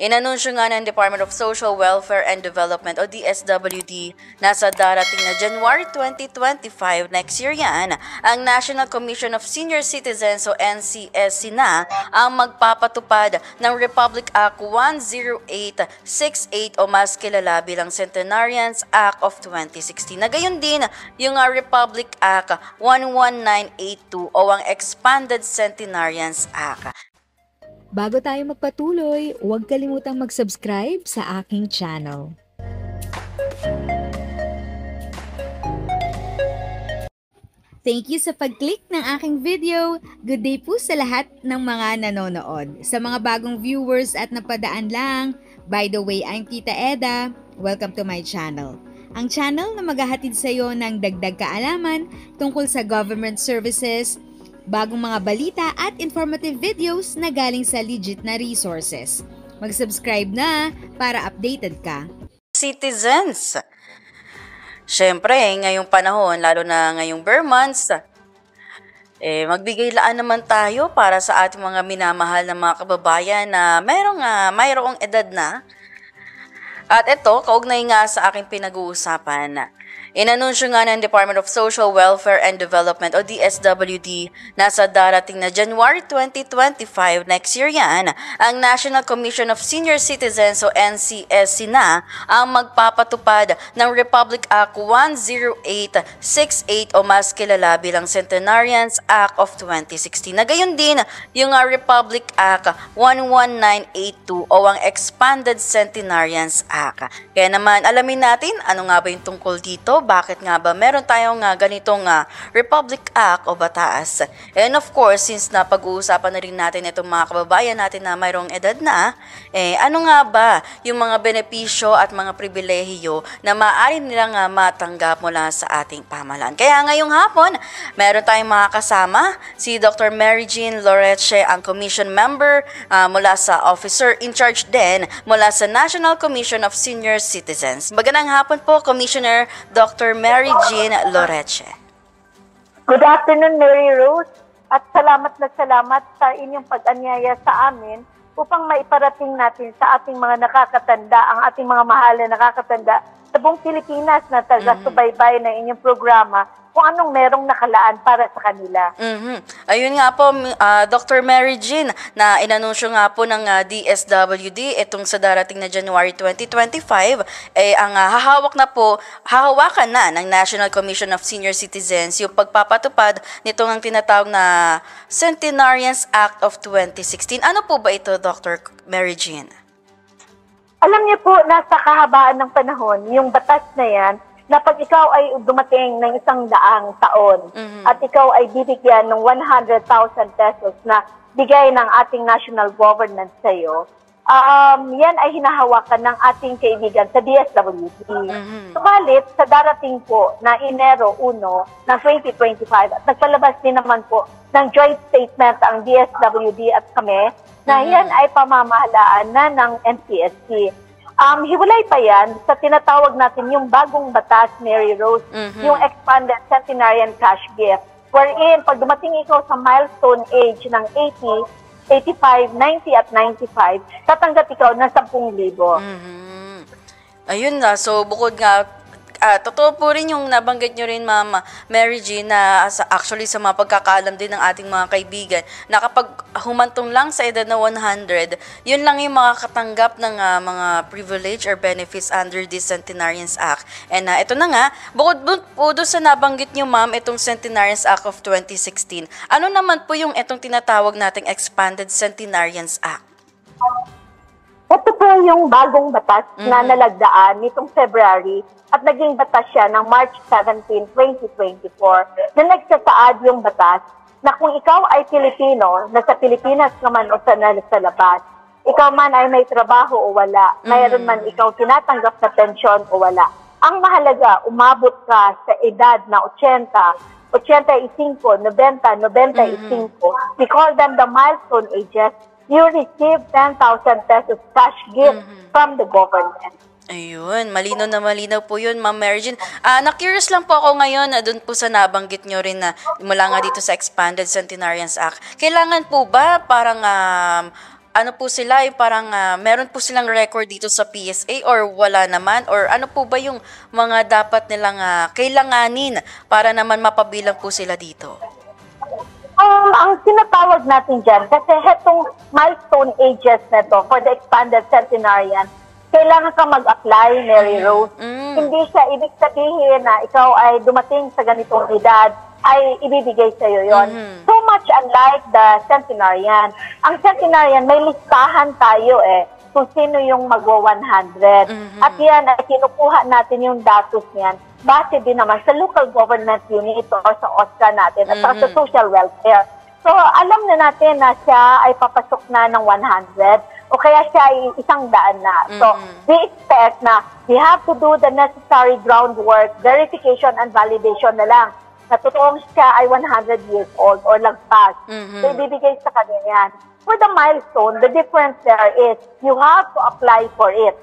Inanunsyo nga ng Department of Social Welfare and Development o DSWD na sa darating na January 2025 next year yan, ang National Commission of Senior Citizens o NCSC na ang magpapatupad ng Republic Act 10868 o mas kilala bilang Centenarians Act of 2016. Na gayon din yung Republic Act 11982 o ang Expanded Centenarians Act. Bago tayo magpatuloy, huwag kalimutang mag-subscribe sa aking channel. Thank you sa pag-click ng aking video. Good day po sa lahat ng mga nanonood. Sa mga bagong viewers at napadaan lang, by the way, I'm Tita Eda. Welcome to my channel. Ang channel na maghahatid sa iyo ng dagdag kaalaman tungkol sa government services, bagong mga balita at informative videos na galing sa legit na resources. Mag-subscribe na para updated ka. Citizens, syempre ngayong panahon, lalo na ngayong bare months, magbigay laan naman tayo para sa ating mga minamahal na mga kababayan na mayroong edad na. At ito, kaugnay nga sa aking pinag-uusapan. Inanunsyo nga ng Department of Social Welfare and Development o DSWD na sa darating na January 2025 next year yan, ang National Commission of Senior Citizens o NCSC na ang magpapatupad ng Republic Act 10868 o mas kilala bilang Centenarians Act of 2016. Na gayon din yung Republic Act 11982 o ang Expanded Centenarians Act. Kaya naman alamin natin ano nga ba yung tungkol dito. Bakit nga ba meron tayong ganitong Republic Act o batas? And of course, since napag-uusapan na rin natin itong mga kababayan natin na mayroong edad na, ano nga ba yung mga benepisyo at mga pribilehiyo na maaari nilang matanggap mula sa ating pamahalaan? Kaya ngayong hapon, meron tayong mga kasama, si Dr. Mary Jean Loreche, ang Commission Member mula sa Officer in Charge din mula sa National Commission of Senior Citizens. Magandang hapon po, Commissioner Dr. Mary Jean Loreche. Good afternoon, Mary Rose, at salamat na salamat sa inyong pag-anyaya sa amin upang maiparating natin sa ating mga nakakatanda, ang ating mga mahal na nakakatanda sa buong Pilipinas na taga-subaybay ng inyong programa kung anong merong nakalaan para sa kanila. Ayun nga po, Dr. Mary Jean, na inanunsyo nga po ng DSWD itong sa darating na January 2025, ang hahawakan na ng National Commission of Senior Citizens yung pagpapatupad nitong ang tinatawag na Centenarians Act of 2016. Ano po ba ito, Dr. Mary Jean? Alam niyo po, nasa kahabaan ng panahon, yung batas na yan, na pag ikaw ay dumating ng 100 taon at ikaw ay bibigyan ng 100,000 pesos na bigay ng ating national government sa iyo, yan ay hinahawakan ng ating kaibigan sa DSWD. Subalit, sa darating po na Enero 1 ng 2025, at nagpalabas din naman po ng joint statement ang DSWD at kami na yan ay pamamahalaan na ng NCSC. Hiwalay pa yan sa tinatawag natin yung bagong batas, Mary Rose, yung Expanded Centenarian Cash Gift, wherein pag dumating ikaw sa milestone age ng 80, 85, 90 at 95, tatanggap ikaw ng 10,000. Ayun na, so bukod nga, totoo po rin yung nabanggit nyo rin, Ma'am Mary Jean, na actually sa mga pagkakaalam din ng ating mga kaibigan, na kapag humantong lang sa edad na 100, yun lang yung makakatanggap ng mga privilege or benefits under this Centenarians Act. And ito na nga, bukod po doon sa nabanggit nyo, Ma'am, itong Centenarians Act of 2016, ano naman po yung itong tinatawag nating Expanded Centenarians Act? Ito po yung bagong batas na nalagdaan nitong February at naging batas siya ng March 17, 2024 na nagsasaad yung batas na kung ikaw ay Pilipino, nasa Pilipinas naman o sa labas, ikaw man ay may trabaho o wala, mayroon man ikaw tinatanggap na pensyon o wala. Ang mahalaga, umabot ka sa edad na 80, 85, 90, 95. We call them the milestone ages. You receive 10,000 pesos cash gift from the government. Ayun, malinaw na malinaw po yun, Ma'am Mary Jean. Na-curious lang po ako ngayon na doon po sa nabanggit nyo rin na mula nga dito sa Expanded Centenarians Act. Kailangan po ba parang ano po sila, yung parang meron po silang record dito sa PSA or wala naman? Or ano po ba yung mga dapat nilang kailanganin para naman mapabilang po sila dito? Ang sinatawag natin dyan, kasi hetong milestone ages na to for the expanded centenarian, kailangan ka mag-apply, Mary Rose. Hindi siya ibig sabihin na ikaw ay dumating sa ganitong edad, ay ibibigay sa iyo yon. So much unlike the centenarian. Ang centenarian, may listahan tayo kung sino yung magwa-100. At yan, ay kinukuha natin yung datos niyan base din naman sa local government unit or sa OSCA natin at sa social welfare. So, alam na natin na siya ay papasok na ng 100 o kaya siya ay 100 na. So, we expect na we have to do the necessary groundwork, verification and validation na lang na totoong siya ay 100 years old or lagpas. So, ibibigay sa kanya yan. For the milestone, the difference there is you have to apply for it.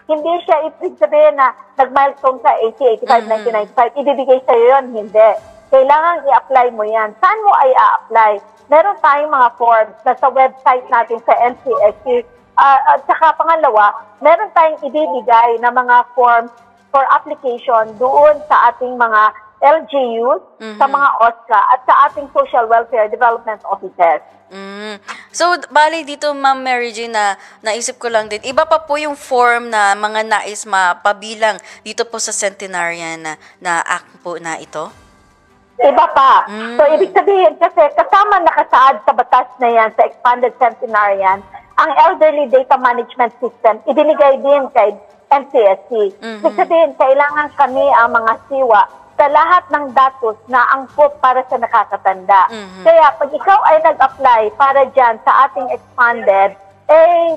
Hindi siya ibig sabihin na nag-milestone ka 80, 85, 1995, ibibigay sa'yo yun. Hindi. Kailangan i-apply mo yan. Saan mo ay a-apply? Meron tayong mga forms na sa website natin sa NCSC. At saka pangalawa, meron tayong ibibigay na mga forms for application doon sa ating mga LGUs, sa mga OSCA, at sa ating social welfare development offices. So, bali dito, Ma'am Mary Jane, na naisip ko lang din, iba pa po yung form na mga nais mapabilang dito po sa centenarian na act po na ito? Iba pa. So, ibig sabihin kasi kasama nakasaad sa batas na yan, sa expanded centenarian, ang elderly data management system, ibinigay din kay NCSC. Ibig sabihin, kailangan kami ang mga siwa sa lahat ng datos na angkop para sa nakakatanda. Kaya pag ikaw ay nag-apply para dyan sa ating expanded,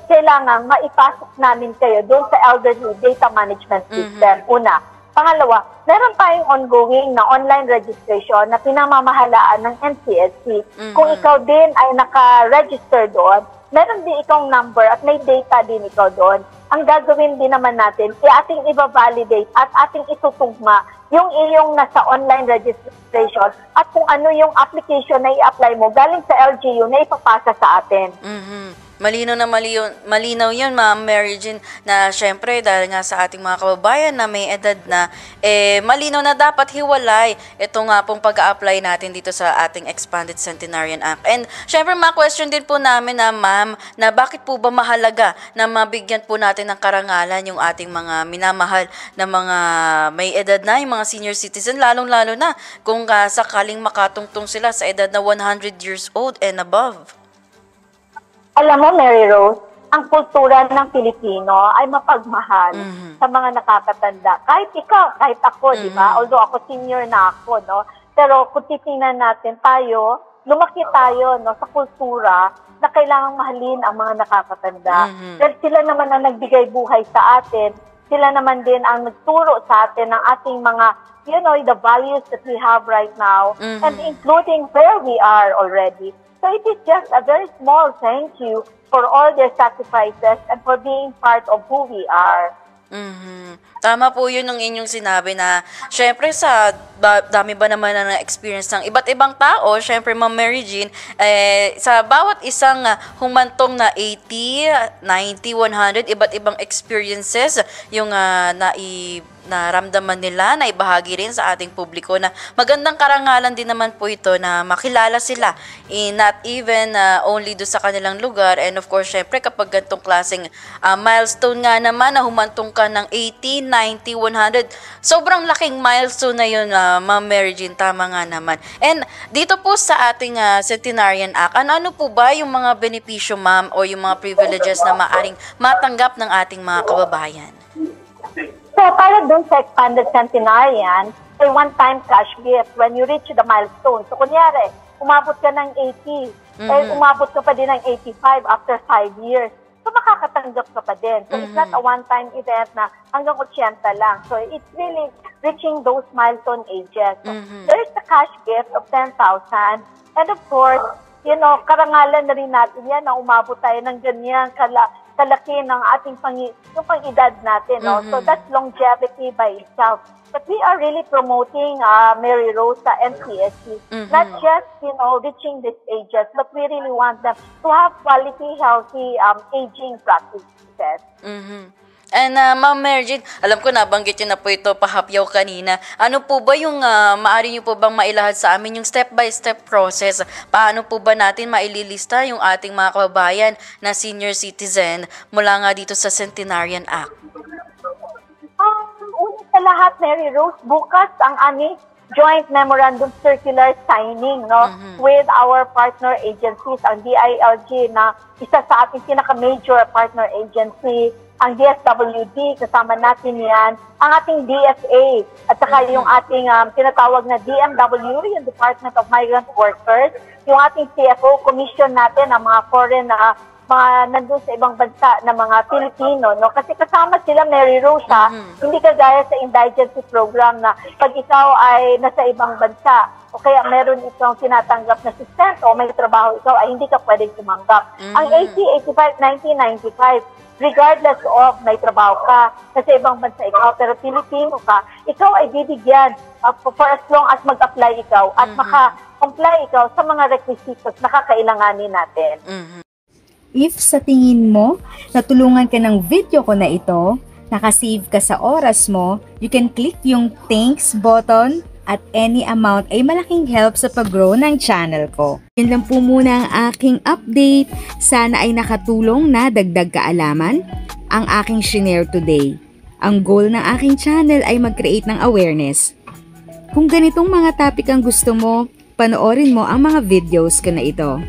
kailangan maipasok namin kayo doon sa elderly data management system. Una. Pangalawa, meron tayong ongoing na online registration na pinamamahalaan ng NCSC. Kung ikaw din ay naka-register doon, meron din ikong number at may data din ikaw doon. Ang gagawin din naman natin, ating i-validate at ating itutugma yung iyong nasa online registration at kung ano yung application na i-apply mo galing sa LGU na ipapasa sa atin. Malinaw na malinaw yun, Ma'am Mary Jane, na syempre dahil nga sa ating mga kababayan na may edad na, malinaw na dapat hiwalay ito nga pong pag-a-apply natin dito sa ating Expanded Centenarian Act. And syempre, ma-question din po namin na, Ma'am, na bakit po ba mahalaga na mabigyan po natin ng karangalan yung ating mga minamahal na mga may edad na, yung mga senior citizen, lalong-lalo na kung sakaling makatungtong sila sa edad na 100 years old and above. Alam mo, Mary Rose, ang kultura ng Pilipino ay mapagmahal sa mga nakakatanda. Kahit ikaw, kahit ako, di ba? Although ako senior na ako, no? Pero kung titingnan natin tayo, lumaki tayo no, sa kultura na kailangang mahalin ang mga nakakatanda. Dahil sila naman ang nagbigay buhay sa atin. Sila naman din ang nagturo sa atin ng ating mga, you know, the values that we have right now, and including where we are already. So it is just a very small thank you for all their sacrifices and for being part of who we are. Tama po yun ng inyong sinabi na syempre sa dami ba naman na experience ng iba't ibang tao, syempre Ma'am Mary Jane, sa bawat isang humantong na 80, 90, 100, iba't ibang experiences yung naramdaman nila, na ibahagi rin sa ating publiko na magandang karangalan din naman po ito na makilala sila not even only do sa kanilang lugar. And of course, syempre kapag ganitong klaseng milestone nga naman na humantong ka ng 80, 90, 100, sobrang laking milestone na yun, Ma'am Mary Jane, tama nga naman. And dito po sa ating Centenarian Act, ano po ba yung mga benepisyo, Ma'am, o yung mga privileges na maaring matanggap ng ating mga kababayan? So, para dun sa expanded centenarian, ay one-time cash gift when you reach the milestone. So, kunyari, umabot ka ng 80, umabot ka pa din ng 85 after 5 years. So, makakatanggap ka pa din. So, it's not a one-time event na hanggang 80 lang. So, it's really reaching those milestone ages. So, there is the cash gift of 10,000. And of course, you know, karangalan na rin natin yan na umabot tayo ng ganyan kalaki ng ating yung pang-edad natin. No? So that's longevity by itself. But we are really promoting Mary Rosa and CSC, not just, reaching these ages, but we really want them to have quality, healthy aging practices. And Ma'am Mary Jane, alam ko nabanggit nyo na po ito pahapyaw kanina. Ano po ba yung maaari nyo po bang mailahad sa amin yung step-by-step process? Paano po ba natin maililista yung ating mga kababayan na senior citizen mula nga dito sa Centenarian Act? Una sa lahat, Mary Rose, bukas ang aming joint memorandum circular signing with our partner agencies, ang DILG na isa sa ating pinaka-major partner agency, ang DSWD, kasama natin yan, ang ating DSA, at saka yung ating tinatawag na DMW, yung Department of Migrant Workers, yung ating CFO, commission natin ang mga foreign mga nandun sa ibang bansa na mga Pilipino, no? Kasi kasama sila, Mary Rosa, hindi kagaya sa indigency program na pag ikaw ay nasa ibang bansa, o kaya meron itong tinatanggap na sustento o may trabaho ikaw, ay hindi ka pwedeng tumanggap. Ang AC 85-1995, regardless of may trabaho ka, nasa ibang bansa ikaw, pero Pilipino ka, ikaw ay bibigyan for as long as mag-apply ikaw at maka-comply ikaw sa mga requisitos na kakailanganin natin. If sa tingin mo, natulungan ka ng video ko na ito, nakasave ka sa oras mo, you can click yung thanks button at any amount ay malaking help sa pag-grow ng channel ko. Yan lang po muna ang aking update. Sana ay nakatulong na dagdag kaalaman ang aking shinare today. Ang goal ng aking channel ay mag-create ng awareness. Kung ganitong mga topic ang gusto mo, panoorin mo ang mga videos ko na ito.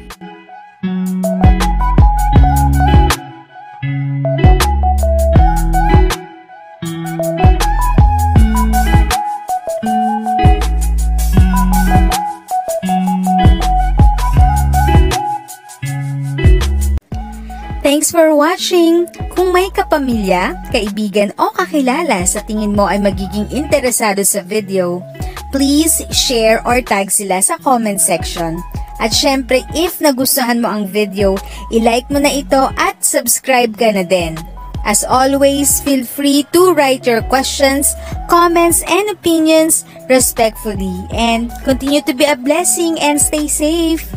Thanks for watching! Kung may kapamilya, kaibigan o kakilala sa tingin mo ay magiging interesado sa video, please share or tag sila sa comment section. At syempre, if nagustuhan mo ang video, i-like mo na ito at subscribe ka na din. As always, feel free to write your questions, comments, and opinions respectfully. And continue to be a blessing and stay safe!